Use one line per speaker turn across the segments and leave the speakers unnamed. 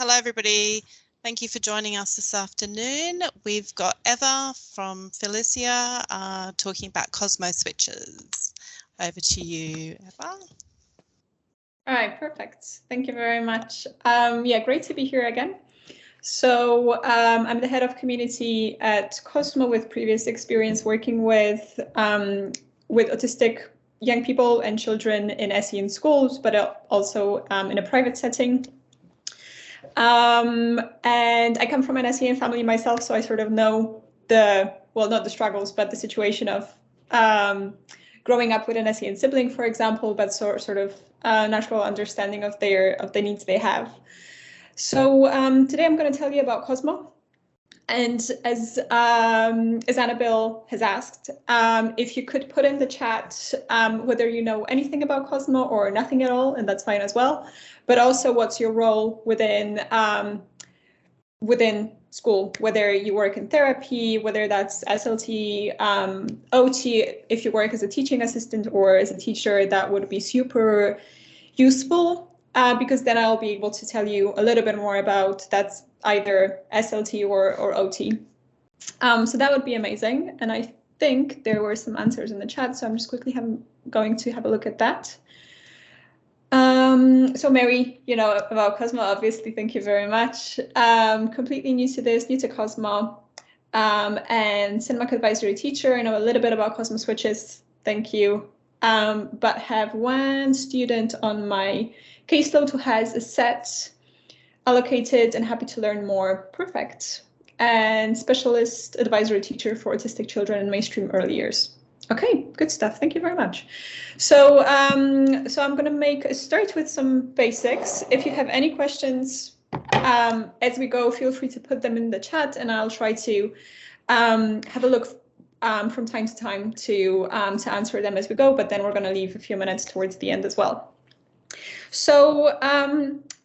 Hello, everybody. Thank you for joining us this afternoon. We've got Eva from Felicia talking about Cosmo switches. Over to you, Eva.
All right, perfect. Thank you very much. Yeah, great to be here again. So I'm the head of community at Cosmo with previous experience working with autistic young people and children in SEN schools, but also in a private setting. And I come from an SEN family myself, so I sort of know not the struggles, but the situation of growing up with an SEN sibling, for example, but sort of natural understanding of the needs they have. So today I'm going to tell you about Cosmo. And as Annabelle has asked, if you could put in the chat whether you know anything about Cosmo or nothing at all, and that's fine as well. But also, what's your role within school, whether you work in therapy, whether that's SLT, OT, if you work as a teaching assistant or as a teacher, that would be super useful. Because then I'll be able to tell you a little bit more about that's either SLT or OT. So that would be amazing. And I think there were some answers in the chat, so I'm just quickly going to have a look at that. So Mary, you know about Cosmo, obviously, thank you very much. Completely new to this, new to Cosmo, and CENMAC advisory teacher. I know a little bit about Cosmo switches, thank you. But have one student on my caseload who has a set allocated and happy to learn more. Perfect. And specialist advisory teacher for autistic children in mainstream early years. Okay, good stuff. Thank you very much. So, so I'm going to start with some basics. If you have any questions as we go, feel free to put them in the chat, and I'll try to have a look from time to time to answer them as we go. But then we're going to leave a few minutes towards the end as well. So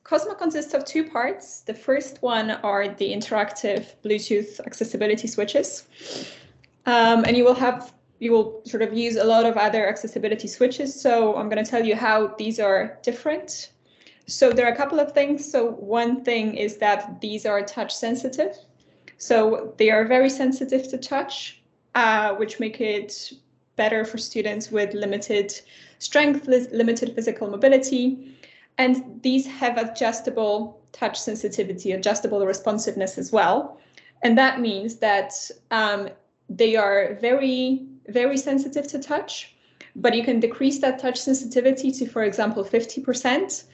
Cosmo consists of two parts. The first one are the interactive Bluetooth accessibility switches. And you will sort of use a lot of other accessibility switches. So I'm going to tell you how these are different. So there are a couple of things. So one thing is that these are touch sensitive. So they are very sensitive to touch, which make it better for students with limited strength, limited physical mobility. And these have adjustable touch sensitivity, adjustable responsiveness as well. And that means that they are very, very sensitive to touch, but you can decrease that touch sensitivity to, for example, 50%.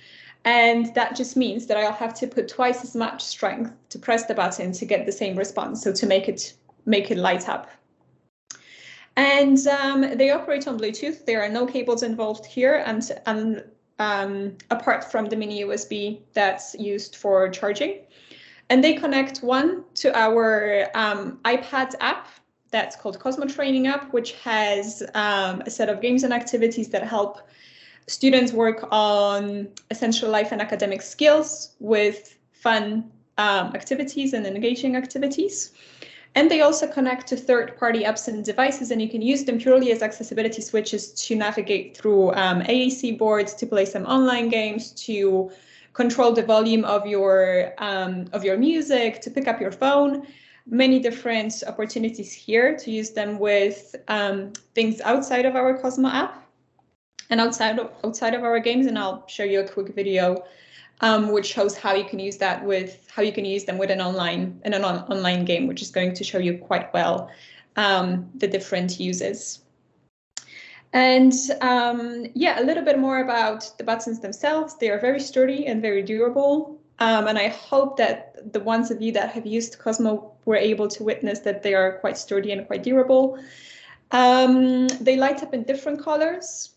And that just means that I'll have to put twice as much strength to press the button to get the same response, so to make it light up. And they operate on Bluetooth. There are no cables involved here, and apart from the mini USB that's used for charging. And they connect one to our iPad app that's called Cosmo Training App, which has a set of games and activities that help students work on essential life and academic skills with fun activities and engaging activities. And they also connect to third-party apps and devices, and you can use them purely as accessibility switches to navigate through AAC boards, to play some online games, to control the volume of your music, to pick up your phone. Many different opportunities here to use them with things outside of our Cosmo app and outside of our games. And I'll show you a quick video which shows how you can use them with an online game, which is going to show you quite well the different uses. And yeah, a little bit more about the buttons themselves. They are very sturdy and very durable. And I hope that the ones of you that have used Cosmo were able to witness that they are quite sturdy and quite durable. They light up in different colors.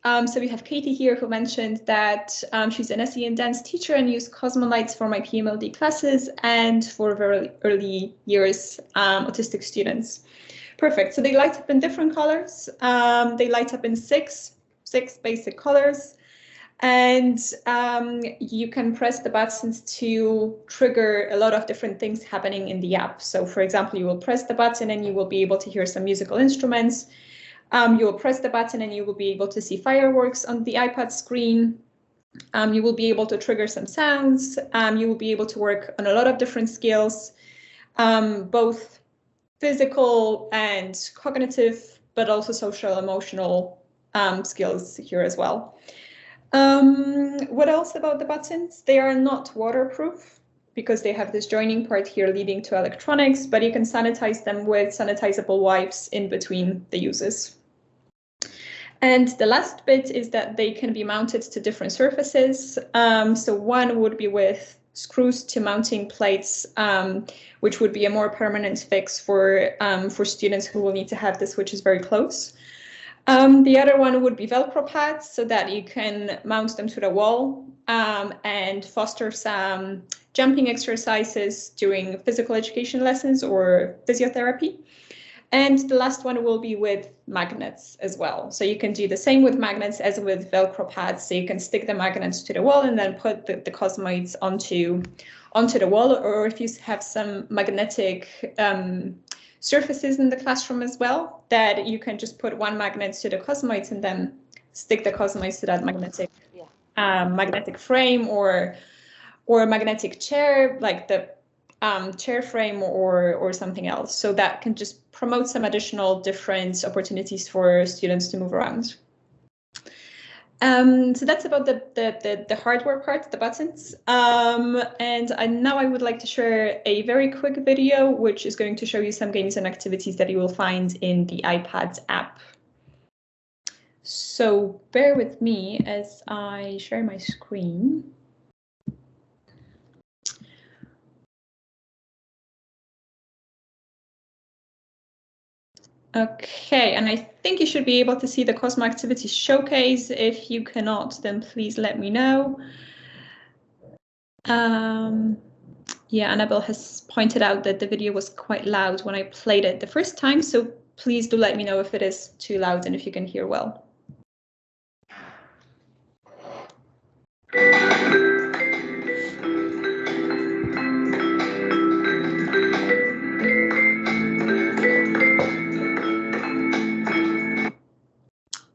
So we have Katie here who mentioned that she's an SEN dance teacher and used Cosmo lights for my PMLD classes and for very early years autistic students. Perfect. So they light up in different colors. They light up in six basic colors. And you can press the buttons to trigger a lot of different things happening in the app. So for example, you will press the button and you will be able to hear some musical instruments. You will press the button and you will be able to see fireworks on the iPad screen. You will be able to trigger some sounds. You will be able to work on a lot of different skills, both physical and cognitive, but also social, emotional skills here as well. What else about the buttons? They are not waterproof because they have this joining part here leading to electronics, but you can sanitize them with sanitizable wipes in between the uses. And the last bit is that they can be mounted to different surfaces. So one would be with screws to mounting plates, which would be a more permanent fix for students who will need to have the switches very close. The other one would be Velcro pads so that you can mount them to the wall and foster some jumping exercises during physical education lessons or physiotherapy. And the last one will be with magnets as well. So you can do the same with magnets as with Velcro pads. So you can stick the magnets to the wall and then put the Cosmoids onto the wall. Or if you have some magnetic surfaces in the classroom as well, that you can just put one magnet to the Cosmoids and then stick the Cosmoids to that magnetic frame or a magnetic chair, like the chair frame or something else. So that can just promote some additional different opportunities for students to move around. So that's about the hardware part, the buttons. And now I would like to share a very quick video, which is going to show you some games and activities that you will find in the iPads app. So bear with me as I share my screen. Okay, and I think you should be able to see the Cosmo Activities Showcase. If you cannot, then please let me know. Yeah, Annabelle has pointed out that the video was quite loud when I played it the first time, so please do let me know if it is too loud and if you can hear well.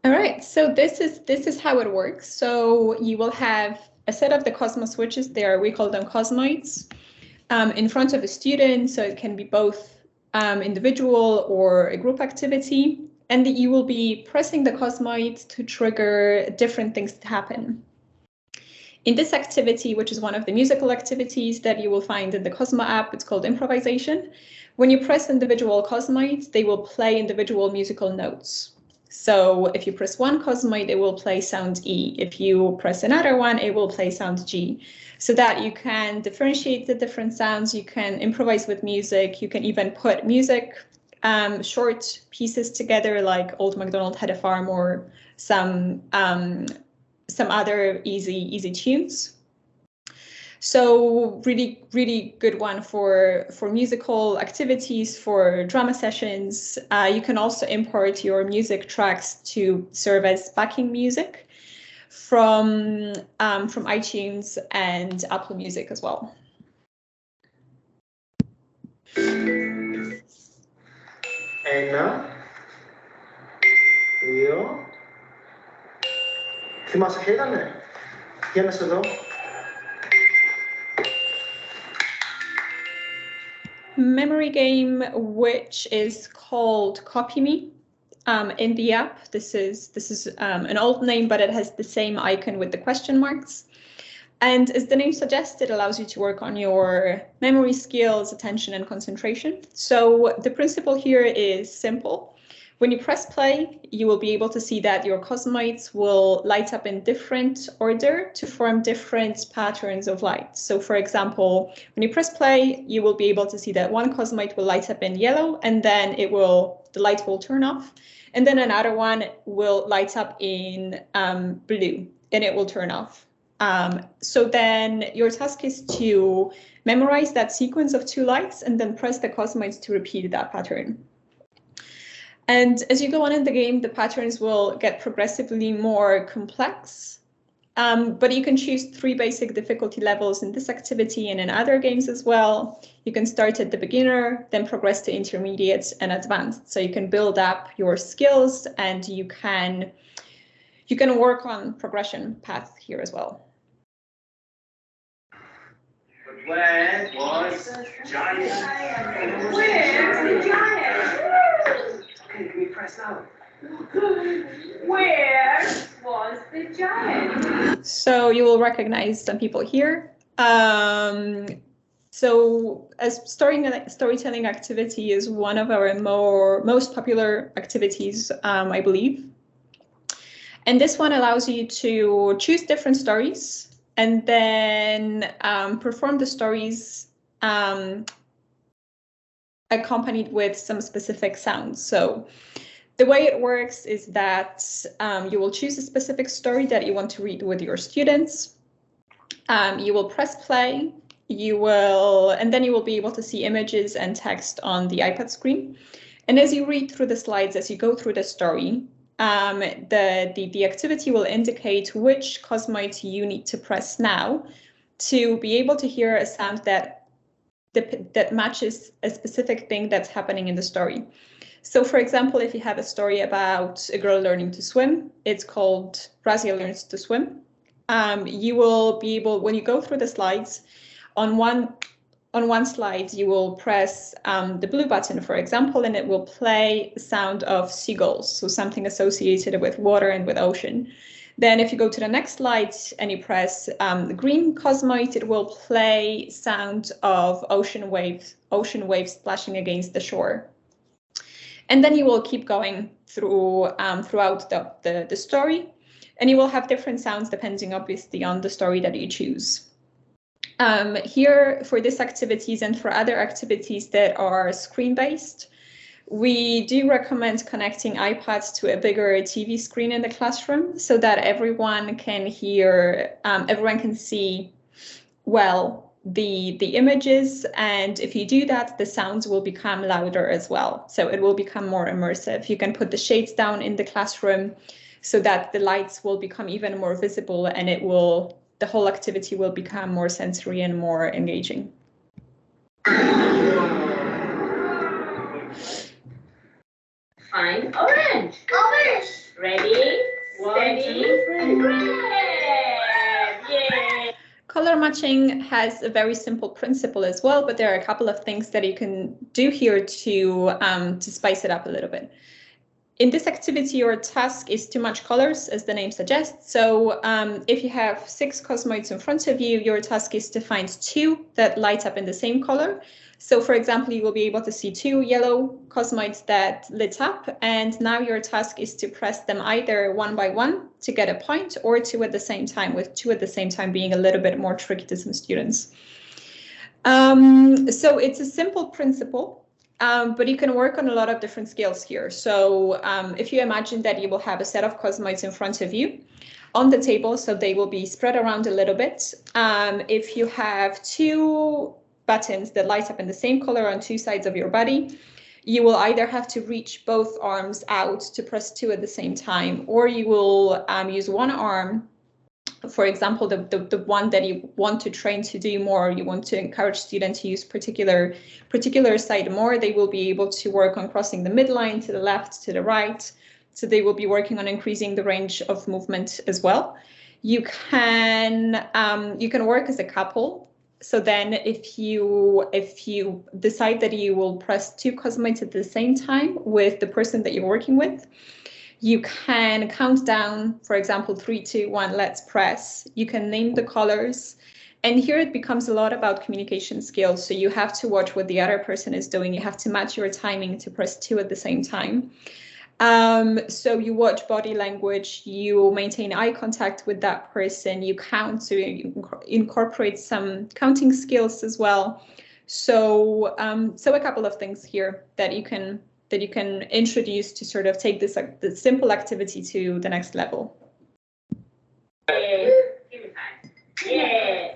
All right, so this is how it works. So you will have a set of the Cosmo switches. We call them Cosmoids, in front of a student. So it can be both individual or a group activity. And you will be pressing the Cosmoids to trigger different things to happen. In this activity, which is one of the musical activities that you will find in the Cosmo app, it's called improvisation. When you press individual Cosmoids, they will play individual musical notes. So if you press one Cosmoid, it will play sound E. If you press another one, it will play sound G. So that you can differentiate the different sounds, you can improvise with music, you can even put music, short pieces together like Old MacDonald Had a Farm or some other easy tunes. So really good one for musical activities, for drama sessions. You can also import your music tracks to serve as backing music from iTunes and Apple Music as well.
Ένα, δύο. Θυμάσαι ποια ήτανε? Για να σε δω.
Memory game, which is called Copy Me in the app. This is an old name, but it has the same icon with the question marks. And as the name suggests, it allows you to work on your memory skills, attention, and concentration. So the principle here is simple. When you press play, you will be able to see that your Cosmoids will light up in different order to form different patterns of light. So for example, when you press play, you will be able to see that one Cosmoid will light up in yellow, and then the light will turn off. And then another one will light up in blue, and it will turn off. So then your task is to memorize that sequence of two lights and then press the Cosmoids to repeat that pattern. And as you go on in the game, the patterns will get progressively more complex, but you can choose 3 basic difficulty levels in this activity and in other games as well. You can start at the beginner, then progress to intermediate and advanced. So you can build up your skills and you can work on progression path here as well.
Where was giant?
Where's the giant?
Okay, can we press now?
Where was the giant?
So you will recognize some people here. So as storytelling activity is one of our most popular activities, I believe. And this one allows you to choose different stories and then perform the stories accompanied with some specific sounds. So the way it works is that you will choose a specific story that you want to read with your students. You will press play. And then you will be able to see images and text on the iPad screen. And as you read through the slides, as you go through the story, the activity will indicate which Cosmoid you need to press now to be able to hear a sound that matches a specific thing that's happening in the story. So for example, if you have a story about a girl learning to swim, it's called Razia Learns to Swim. You will be able, when you go through the slides, on one slide, you will press the blue button, for example, and it will play the sound of seagulls, so something associated with water and with ocean. Then if you go to the next slide and you press the green Cosmoid, it will play sound of ocean waves splashing against the shore. And then you will keep going throughout the story, and you will have different sounds depending obviously on the story that you choose. Here for these activities and for other activities that are screen-based, we do recommend connecting iPads to a bigger TV screen in the classroom so that everyone can hear, everyone can see well the images. And if you do that, the sounds will become louder as well. So it will become more immersive. You can put the shades down in the classroom so that the lights will become even more visible, and the whole activity will become more sensory and more engaging.
Find orange. Orange. Ready? Steady. Yeah.
Color matching has a very simple principle as well, but there are a couple of things that you can do here to spice it up a little bit. In this activity, your task is to match colors, as the name suggests. So if you have 6 Cosmoids in front of you, your task is to find 2 that light up in the same color. So for example, you will be able to see 2 yellow Cosmoids that lit up, and now your task is to press them either one by one to get a point, or 2 at the same time, with 2 at the same time being a little bit more tricky to some students. So it's a simple principle. But you can work on a lot of different scales here. So if you imagine that you will have a set of Cosmoids in front of you on the table, so they will be spread around a little bit. If you have 2 buttons that light up in the same color on 2 sides of your body, you will either have to reach both arms out to press 2 at the same time, or you will use one arm. For example, the one that you want to train to do more, you want to encourage students to use particular side more, they will be able to work on crossing the midline to the left, to the right. So they will be working on increasing the range of movement as well. You can work as a couple. So then if you decide that you will press 2 Cosmoids at the same time with the person that you're working with, you can count down, for example, 3, 2, 1, let's press. You can name the colors. And here it becomes a lot about communication skills. So you have to watch what the other person is doing. You have to match your timing to press 2 at the same time. So you watch body language, you maintain eye contact with that person, you count, so you incorporate some counting skills as well. So, so a couple of things here that you can introduce to sort of take this the simple activity to the next level.
Yeah. Give me 5. Yeah.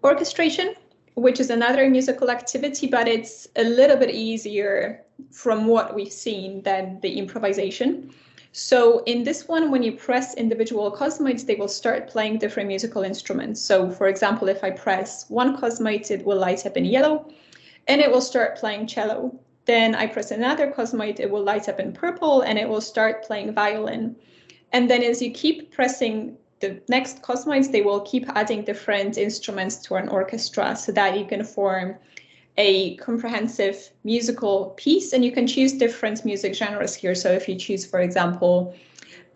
Orchestration, which is another musical activity, but it's a little bit easier from what we've seen than the improvisation. So in this one, when you press individual Cosmoids, they will start playing different musical instruments. So for example, if I press one Cosmoid, it will light up in yellow and it will start playing cello. Then I press another Cosmoid, it will light up in purple and it will start playing violin. And then as you keep pressing the next Cosmoids, they will keep adding different instruments to an orchestra so that you can form a comprehensive musical piece, and you can choose different music genres here. So if you choose, for example,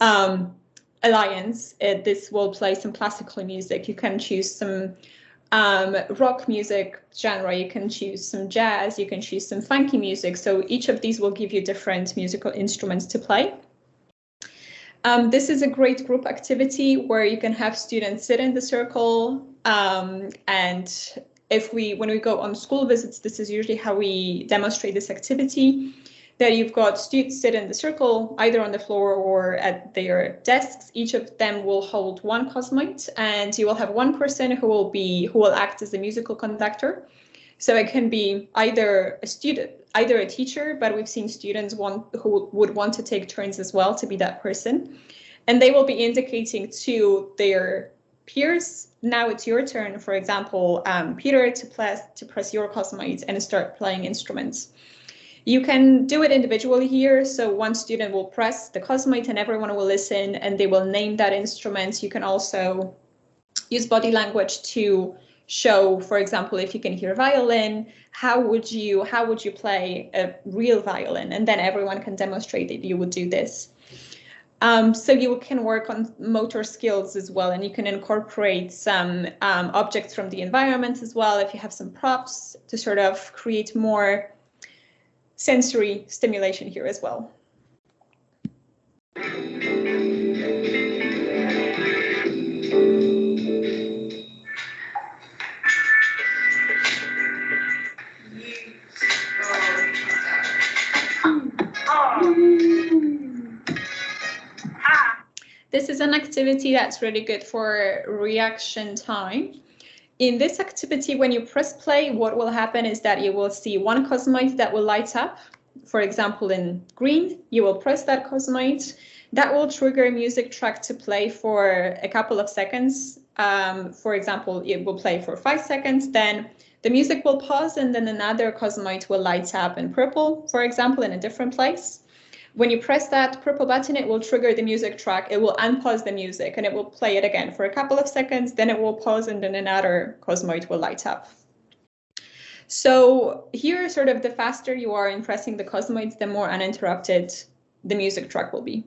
Alliance, this will play some classical music. You can choose some rock music genre, you can choose some jazz, you can choose some funky music. So each of these will give you different musical instruments to play. This is a great group activity where you can have students sit in the circle, and when we go on school visits, this is usually how we demonstrate this activity, that you've got students sit in the circle, either on the floor or at their desks. Each of them will hold one Cosmoid, and you will have one person who will act as the musical conductor. So it can be either a student, either a teacher, but we've seen students who would want to take turns as well to be that person. And they will be indicating to their peers, now it's your turn, for example, Peter, to press your Cosmoid and start playing instruments. You can do it individually here. So one student will press the Cosmoid and everyone will listen and they will name that instrument. You can also use body language to show, for example, if you can hear violin, how would you play a real violin? And then everyone can demonstrate that you would do this. So you can work on motor skills as well, and you can incorporate some objects from the environment as well, if you have some props, to sort of create more sensory stimulation here as well. This is an activity that's really good for reaction time. In this activity, when you press play, what will happen is that you will see one Cosmoid that will light up. For example, in green, you will press that Cosmoid. That will trigger a music track to play for a couple of seconds. For example, it will play for 5 seconds, then the music will pause, and then another Cosmoid will light up in purple, for example, in a different place. When you press that purple button, it will trigger the music track. It will unpause the music and it will play it again for a couple of seconds. Then it will pause and then another Cosmoid will light up. So here, sort of the faster you are in pressing the Cosmoids, the more uninterrupted the music track will be.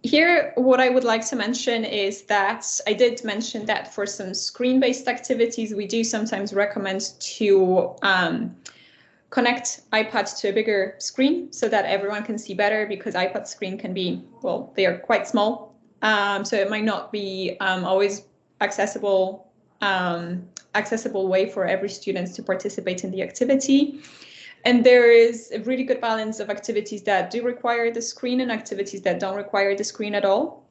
Here, what I would like to mention is that I did mention that for some screen-based activities, we do sometimes recommend to connect iPads to a bigger screen so that everyone can see better, because iPad screen can be, well, they are quite small. So it might not be always accessible way for every student to participate in the activity. And there is a really good balance of activities that do require the screen and activities that don't require the screen at all.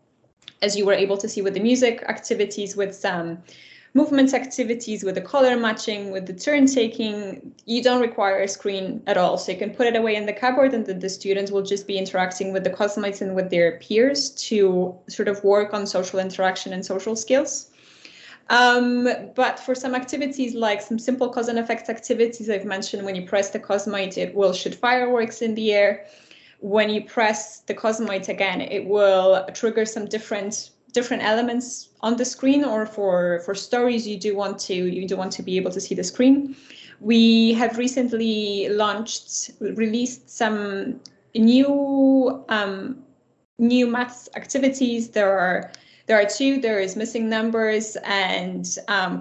As you were able to see with the music activities, with some movements activities, with the color matching, with the turn taking, you don't require a screen at all. So you can put it away in the cupboard and the students will just be interacting with the Cosmoids and with their peers to sort of work on social interaction and social skills. But for some activities, like some simple cause and effect activities, I've mentioned when you press the Cosmoid, it will shoot fireworks in the air. When you press the Cosmoid again, it will trigger some different elements on the screen, or for stories you do want to be able to see the screen. We have recently released some new maths activities. There are two. There is missing numbers and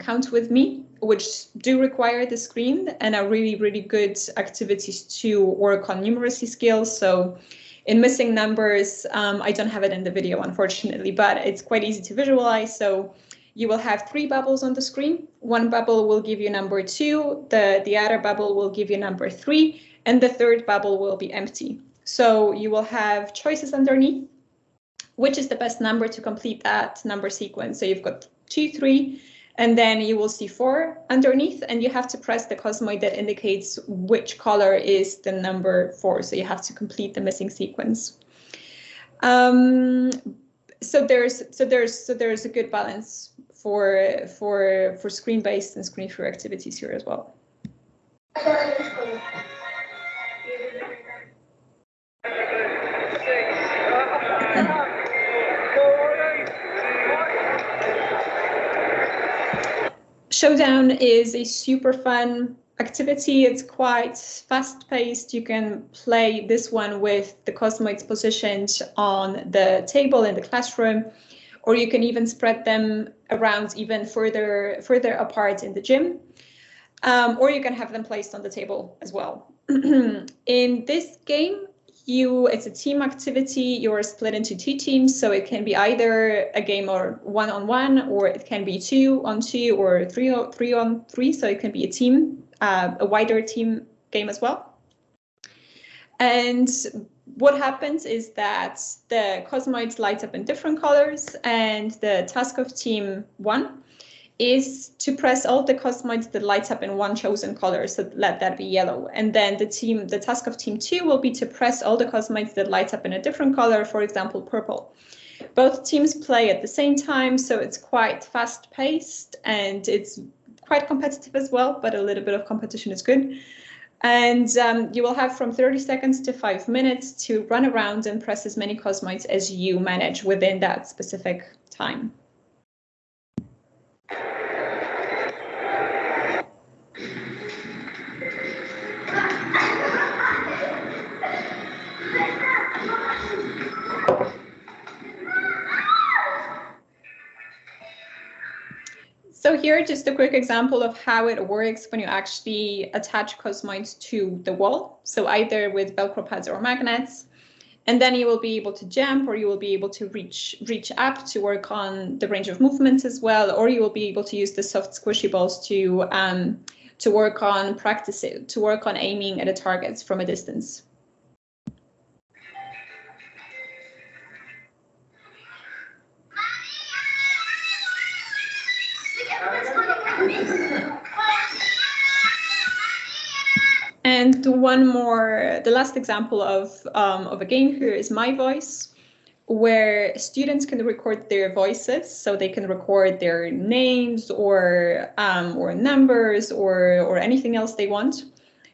count with me, which do require the screen and are really, really good activities to work on numeracy skills. So in missing numbers, I don't have it in the video, unfortunately, but it's quite easy to visualize. So you will have 3 bubbles on the screen. One bubble will give you number 2, the other bubble will give you number 3, and the third bubble will be empty. So you will have choices underneath, which is the best number to complete that number sequence. So you've got 2, 3, and then you will see 4 underneath, and you have to press the Cosmoid that indicates which color is the number 4. So you have to complete the missing sequence. So there's a good balance for screen-based and screen-through activities here as well. Showdown is a super fun activity. It's quite fast-paced. You can play this one with the Cosmoids positioned on the table in the classroom, or you can even spread them around even further apart in the gym, or you can have them placed on the table as well. In this game, it's a team activity. You're split into 2 teams, so it can be either a game or 1-on-1, or it can be 2-on-2 or 3-on-3. So it can be a team, a wider team game as well. And what happens is that the Cosmoids light up in different colors, and the task of team 1 is to press all the Cosmoids that light up in one chosen color, so let that be yellow. And then the task of team 2 will be to press all the Cosmoids that light up in a different color, for example, purple. Both teams play at the same time, so it's quite fast-paced, and it's quite competitive as well, but a little bit of competition is good. And you will have from 30 seconds to 5 minutes to run around and press as many Cosmoids as you manage within that specific time. So here, just a quick example of how it works when you actually attach Cosmoids to the wall. So either with Velcro pads or magnets, and then you will be able to jump, or you will be able to reach up to work on the range of movements as well, or you will be able to use the soft squishy balls to work on practicing, to work on aiming at the targets from a distance. And one more, the last example of a game here is My Voice, where students can record their voices, so they can record their names or numbers or anything else they want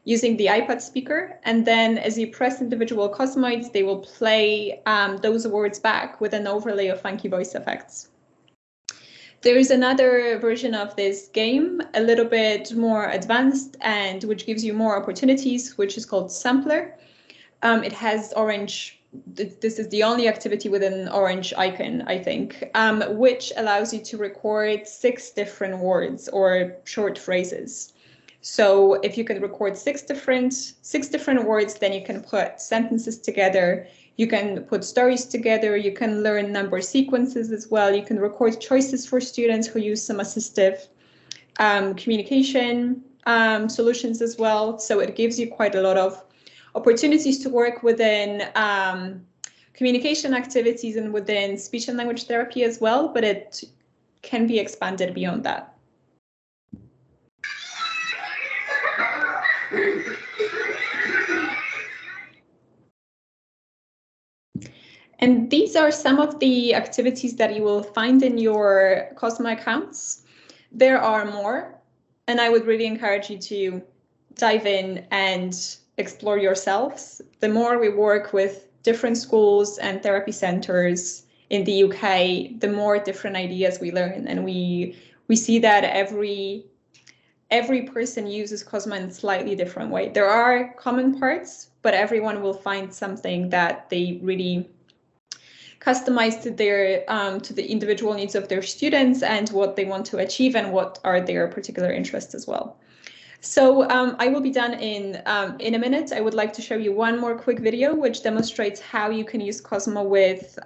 using the iPad speaker. And then as you press individual Cosmoids, they will play those words back with an overlay of funky voice effects. There is another version of this game, a little bit more advanced and which gives you more opportunities, which is called Sampler. It has orange, this is the only activity with an orange icon, I think, which allows you to record 6 different words or short phrases. So if you can record 6 different words, then you can put sentences together. You can put stories together, you can learn number sequences as well. You can record choices for students who use some assistive communication solutions as well. So it gives you quite a lot of opportunities to work within communication activities and within speech and language therapy as well, but it can be expanded beyond that. And these are some of the activities that you will find in your Cosmo accounts. There are more, and I would really encourage you to dive in and explore yourselves. The more we work with different schools and therapy centers in the UK, the more different ideas we learn. And we see that every person uses Cosmo in a slightly different way. There are common parts, but everyone will find something that they really customized to their to the individual needs of their students and what they want to achieve and what are their particular interests as well. So I will be done in a minute. I would like to show you one more quick video which demonstrates how you can use Cosmo with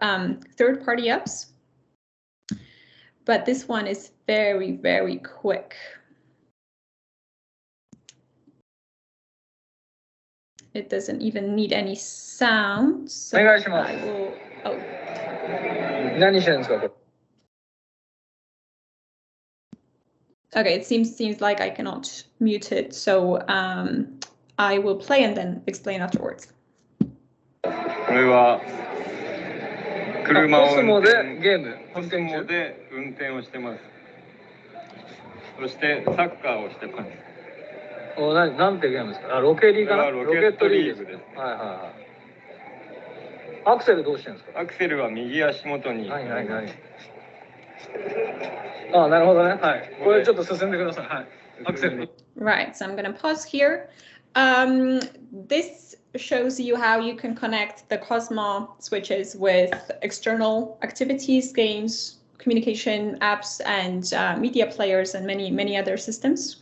third-party apps. But this one is very, very quick. It doesn't even need any sound. So I will, oh. Okay, it seems like I cannot mute it, so I will play and then explain afterwards.
そしてサッカーをしてます。
なんてゲームですか？ロケリーかな？
ロケットリーグです。
はいはいはい。アクセルどうしてるんですか？
アクセルは右足元に。
なるほどね。はい。これちょっと進んでください。はい。アクセル。
Right, so I'm going to pause here. This shows you how you can connect the Cosmo switches with external activities, games, communication apps, and media players, and many other systems.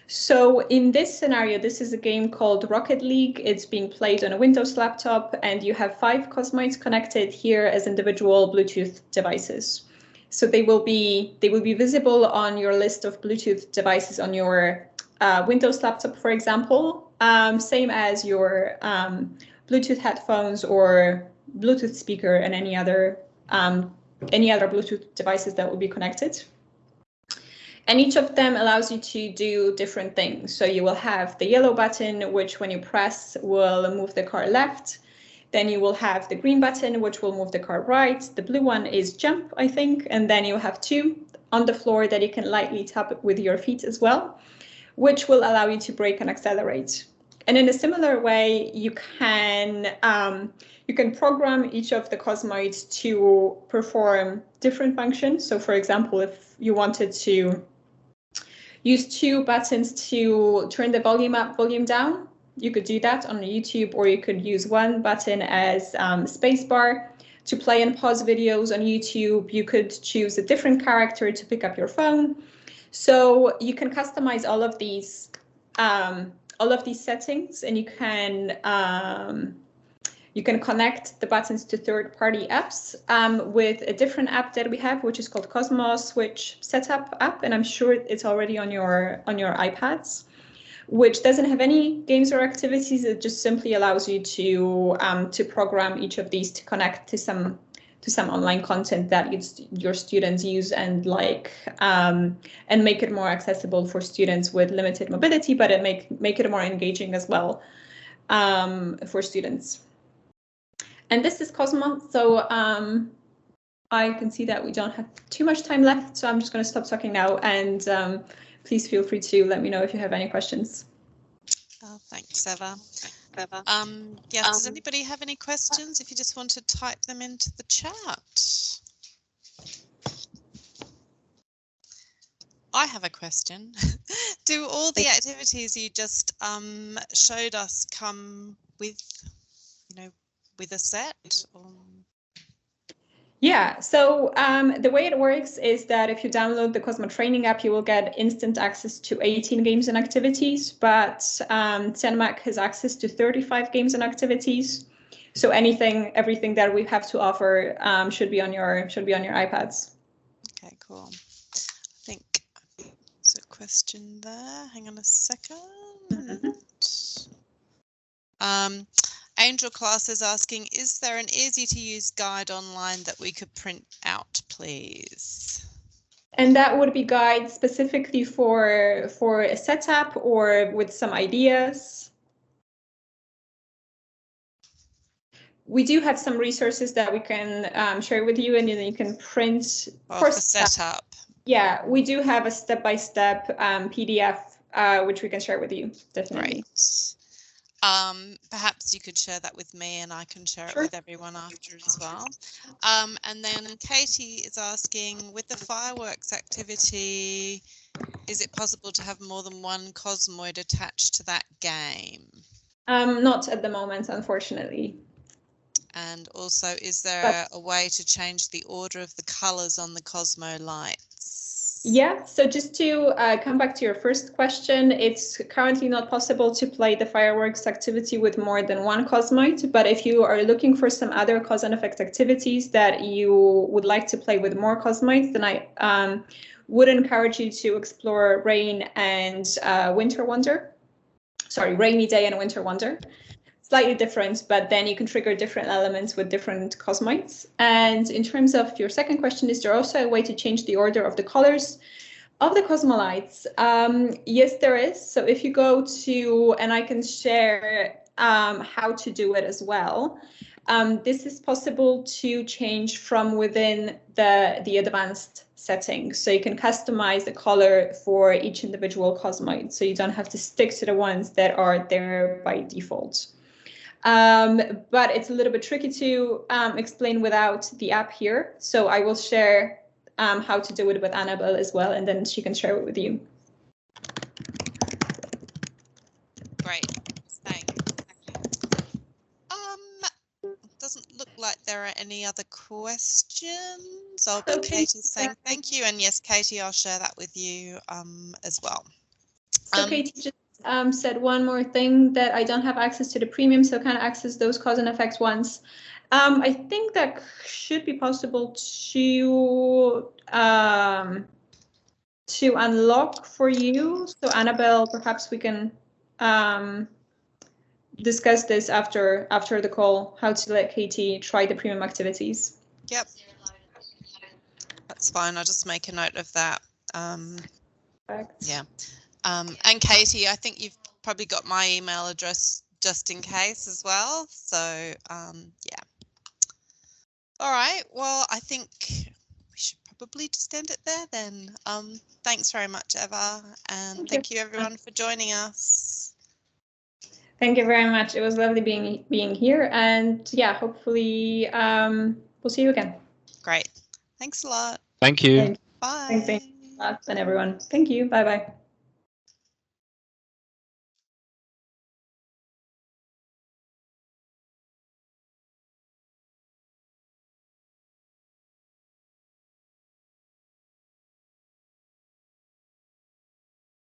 So in this scenario, this is a game called Rocket League. It's being played on a Windows laptop, and you have 5 Cosmoids connected here as individual Bluetooth devices. So they will be visible on your list of Bluetooth devices on your Windows laptop, for example, same as your Bluetooth headphones or Bluetooth speaker and any other Bluetooth devices that will be connected. And each of them allows you to do different things. So you will have the yellow button, which when you press will move the car left. Then you will have the green button, which will move the car right. The blue one is jump, I think. And then you have 2 on the floor that you can lightly tap with your feet as well, which will allow you to brake and accelerate. And in a similar way, you can program each of the Cosmoids to perform different functions. So for example, if you wanted to use 2 buttons to turn the volume up, volume down, you could do that on YouTube, or you could use 1 button as spacebar to play and pause videos on YouTube. You could choose a different character to pick up your phone. So you can customize all of these settings, and you can connect the buttons to third-party apps with a different app that we have, which is called Cosmo Switch Setup app, and I'm sure it's already on your iPads, which doesn't have any games or activities. It just simply allows you to program each of these to connect to some online content that your students use and like, and make it more accessible for students with limited mobility, but make it more engaging as well for students. And this is Cosmo. So I can see that we don't have too much time left, so I'm just going to stop talking now, and please feel free to let me know if you have any questions.
Oh, thanks, Eva. Yes, does anybody have any questions? If you just want to type them into the chat. I have a question. Do all the activities you just showed us come with, with a set? Or?
Yeah, so the way it works is that if you download the Cosmo training app, you will get instant access to 18 games and activities, but CENMAC has access to 35 games and activities. So everything that we have to offer should be on your iPads.
Okay, cool. I think there's a question there. Hang on a second. Angel Class is asking, is there an easy to use guide online that we could print out, please?
And that would be guide specifically for a setup or with some ideas? We do have some resources that we can share with you, and then you can print
for setup.
Yeah, we do have a step-by-step PDF, which we can share with you, definitely.
Right. Perhaps you could share that with me, and I can share it with everyone after as well. And then Katie is asking, with the fireworks activity, is it possible to have more than one Cosmoid attached to that game?
Not at the moment, unfortunately.
And also, is there a way to change the order of the colors on the Cosmo lights?
Yeah, so just to come back to your first question, it's currently not possible to play the fireworks activity with more than one Cosmoid, but if you are looking for some other cause and effect activities that you would like to play with more Cosmoids, then I would encourage you to explore Rain and Winter Wonder. Sorry, Rainy Day and Winter Wonder. Slightly different, but then you can trigger different elements with different Cosmoids. And in terms of your second question, is there also a way to change the order of the colors of the Cosmo lights? Yes, there is. So if you go to, and I can share how to do it as well. This is possible to change from within the advanced setting. So you can customize the color for each individual Cosmoid. So you don't have to stick to the ones that are there by default. But it's a little bit tricky to explain without the app here. So I will share how to do it with Annabelle as well, and then she can share it with you.
Great, thanks. Doesn't look like there are any other questions. Oh, but
Okay.
Katie's saying thank you, and yes, Katie, I'll share that with you as well.
So Katie just said one more thing, that I don't have access to the premium, so can I access those cause and effects ones? I think that should be possible to unlock for you. So Annabelle, perhaps we can discuss this after the call, how to let Katie try the premium activities.
Yep, that's fine. I'll just make a note of that. Yeah. And Katie, I think you've probably got my email address just in case as well. So yeah. All right. Well, I think we should probably just end it there then. Thanks very much, Eva, and thank you everyone for joining us.
Thank you very much. It was lovely being here, and yeah, hopefully we'll see you again.
Great. Thanks a lot.
Thank you.
Bye.
Thanks a lot, and everyone. Thank you. Bye bye.